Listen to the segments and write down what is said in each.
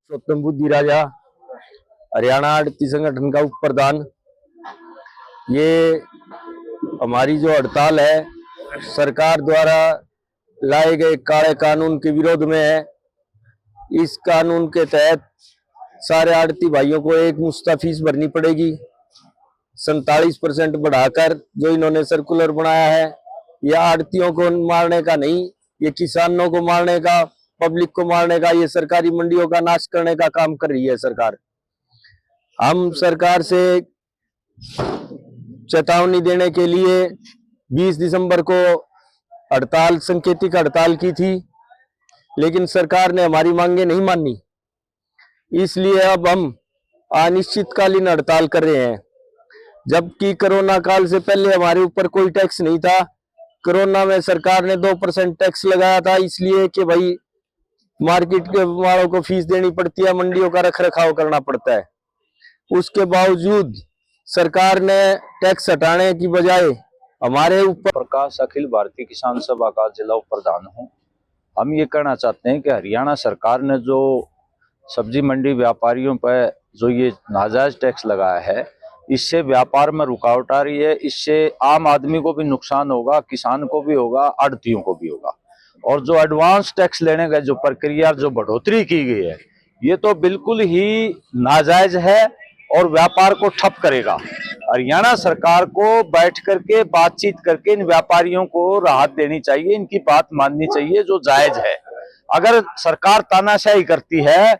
पुरुषोत्तम बुद्धि राजा, हरियाणा आड़ती संगठन का उप प्रधान। ये हमारी जो हड़ताल है सरकार द्वारा लाए गए काले कानून के विरोध में है। इस कानून के तहत सारे आड़ती भाइयों को एक मुश्त फीस भरनी पड़ेगी। 47% बढ़ाकर जो इन्होंने सर्कुलर बनाया है, यह आड़तियों को मारने का नहीं, ये किसानों को मारने का, पब्लिक को मारने का, ये सरकारी मंडियों का नाश करने का काम कर रही है सरकार। हम सरकार से चेतावनी देने के लिए 20 दिसंबर को हड़ताल, सांकेतिक हड़ताल की थी, लेकिन सरकार ने हमारी मांगे नहीं मानी। इसलिए अब हम अनिश्चितकालीन हड़ताल कर रहे हैं। जबकि कोरोना काल से पहले हमारे ऊपर कोई टैक्स नहीं था। कोरोना में सरकार ने 2% टैक्स लगाया था, इसलिए कि भाई मार्केट के वालों को फीस देनी पड़ती है, मंडियों का रख रखाव करना पड़ता है। उसके बावजूद सरकार ने टैक्स हटाने की बजाय हमारे ऊपर। प्रकाश, अखिल भारतीय किसान सभा का जिला उप प्रधान हूँ। हम ये कहना चाहते हैं कि हरियाणा सरकार ने जो सब्जी मंडी व्यापारियों पर जो ये नाजायज टैक्स लगाया है, इससे व्यापार में रुकावट आ रही है। इससे आम आदमी को भी नुकसान होगा, किसान को भी होगा, आड़तियों को भी होगा। और जो एडवांस टैक्स लेने का जो प्रक्रिया, जो बढ़ोतरी की गई है, ये तो बिल्कुल ही नाजायज है और व्यापार को ठप करेगा। हरियाणा सरकार को बैठ करके बातचीत करके इन व्यापारियों को राहत देनी चाहिए, इनकी बात माननी चाहिए जो जायज है। अगर सरकार तानाशाही करती है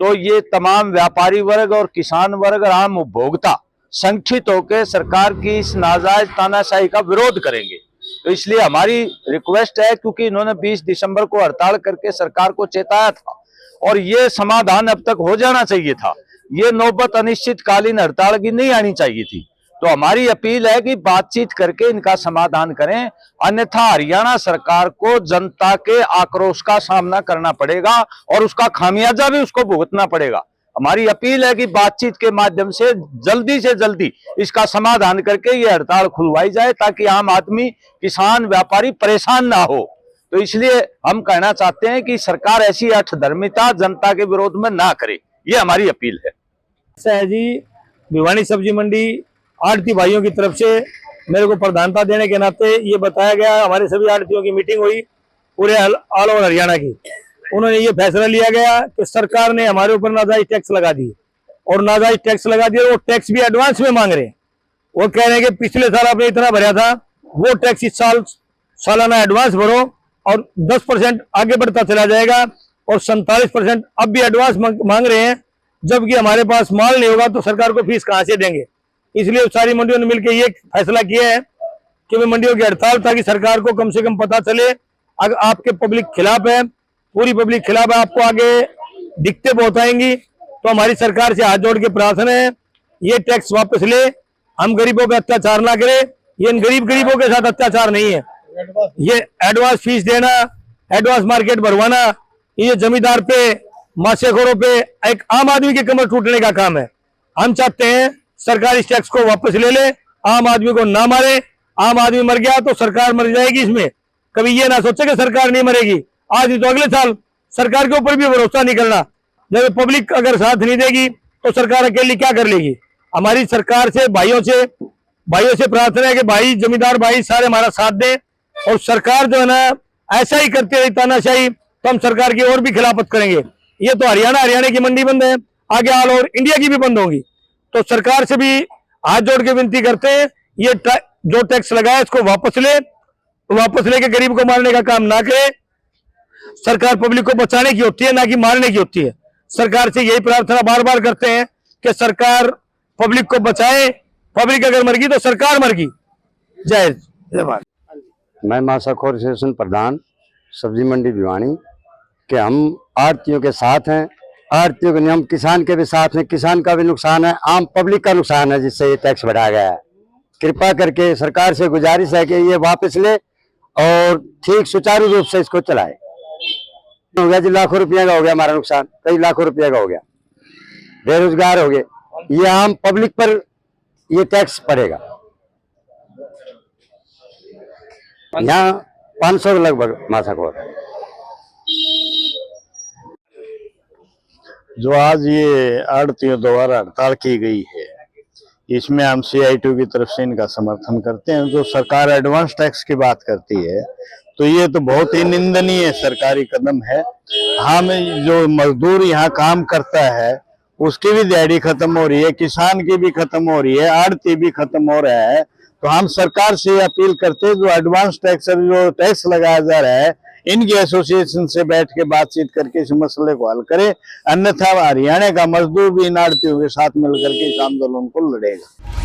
तो ये तमाम व्यापारी वर्ग और किसान वर्ग और आम उपभोक्ता संगठित होकर सरकार की इस नाजायज तानाशाही का विरोध करेंगे। तो इसलिए हमारी रिक्वेस्ट है, क्योंकि इन्होंने 20 दिसंबर को हड़ताल करके सरकार को चेताया था और ये समाधान अब तक हो जाना चाहिए था। ये नौबत अनिश्चितकालीन हड़ताल की नहीं आनी चाहिए थी। तो हमारी अपील है कि बातचीत करके इनका समाधान करें, अन्यथा हरियाणा सरकार को जनता के आक्रोश का सामना करना पड़ेगा और उसका खामियाजा भी उसको भुगतना पड़ेगा। हमारी अपील है कि बातचीत के माध्यम से जल्दी इसका समाधान करके ये हड़ताल खुलवाई जाए, ताकि आम आदमी, किसान, व्यापारी परेशान ना हो। तो इसलिए हम कहना चाहते हैं कि सरकार ऐसी अठधर्मिता जनता के विरोध में ना करे, ये हमारी अपील है। जी, भिवानी सब्जी मंडी आड़ती भाइयों की तरफ से मेरे को प्रधानता देने के नाते ये बताया गया, हमारे सभी आड़तियों की मीटिंग हुई पूरे ऑल ओवर हरियाणा की। उन्होंने ये फैसला लिया गया कि सरकार ने हमारे ऊपर नाजायज टैक्स लगा दी और नाजायज टैक्स लगा दिया। वो टैक्स भी एडवांस में मांग रहे हैं। वो कह रहे हैं कि पिछले साल आपने इतना भरा था, वो टैक्स इस साल सालाना एडवांस भरो और 10% आगे बढ़ता चला जाएगा, और 47% अब भी एडवांस मांग रहे हैं। जबकि हमारे पास माल नहीं होगा तो सरकार को फीस कहां से देंगे। इसलिए सारी मंडियों ने मिलकर ये फैसला किया है कि वे मंडियों की हड़ताल, ताकि सरकार को कम से कम पता चले अगर आपके पब्लिक खिलाफ है, पूरी पब्लिक खिलाफ है, आपको आगे दिक्कतें पहुंचाएंगी। तो हमारी सरकार से हाथ जोड़ के प्रार्थना है, ये टैक्स वापस ले, हम गरीबों पे अत्याचार ना करें। ये गरीबों के साथ अत्याचार नहीं है। ये एडवांस फीस देना, एडवांस मार्केट भरवाना, ये जमींदार पे, मासेखोरों पे, एक आम आदमी की कमर टूटने का काम है। हम चाहते हैं सरकार इस टैक्स को वापस ले ले, आम आदमी को ना मारे। आम आदमी मर गया तो सरकार मर जाएगी। इसमें कभी ये ना सोचे कि सरकार नहीं मरेगी, आज नहीं तो अगले साल। सरकार के ऊपर भी भरोसा नहीं करना। जब पब्लिक अगर साथ नहीं देगी तो सरकार अकेली क्या कर लेगी। हमारी सरकार से, भाइयों से प्रार्थना है कि भाई, जमींदार भाई सारे हमारा साथ दें, और सरकार जो है ना ऐसा ही करते रही तानाशाही, तो हम सरकार की और भी खिलाफत करेंगे। ये तो हरियाणा की मंडी बंद है, आगे ऑल ओवर इंडिया की भी बंद होगी। तो सरकार से भी हाथ जोड़ के विनती करते हैं, ये जो टैक्स लगा है इसको वापस लेके गरीब को मारने का काम ना करे। सरकार पब्लिक को बचाने की होती है, ना कि मारने की होती है। सरकार से यही प्रार्थना बार बार करते हैं कि सरकार पब्लिक को बचाए। पब्लिक अगर मर गई तो सरकार मर गई। जय भारत। मैं मासाखोर एसोसिएशन प्रधान सब्जी मंडी भिवानी के हम आड़तियों के साथ हैं। आड़तियों के नियम, किसान के भी साथ हैं। किसान का भी नुकसान है, आम पब्लिक का नुकसान है जिससे ये टैक्स बढ़ाया गया है। कृपा करके सरकार से गुजारिश है कि ये वापस ले और ठीक सुचारू रूप से इसको चलाए। हो गया जी, लाखों रुपया का हो गया हमारा नुकसान, कई लाखों रुपया का हो गया, बेरोजगार हो गए। ये आम पब्लिक पर ये टैक्स पड़ेगा। यहाँ 500 लगभग मासाखोर। जो आज ये आड़तियों द्वारा हड़ताल की गई है, इसमें हम CITU की तरफ से इनका समर्थन करते हैं। जो सरकार एडवांस टैक्स की बात करती है तो ये तो बहुत ही निंदनीय सरकारी कदम है। हम जो मजदूर यहाँ काम करता है उसकी भी दिहाड़ी खत्म हो रही है, किसान की भी खत्म हो रही है, आड़ती भी खत्म हो रहा है। तो हम सरकार से अपील करते हैं जो एडवांस टैक्स जो टैक्स लगाया जा रहा है इनकी एसोसिएशन से बैठ के बातचीत करके इस मसले को हल करे, अन्यथा हरियाणा का मजदूर भी इन आड़तियों के साथ मिलकर के इस आंदोलन को लड़ेगा।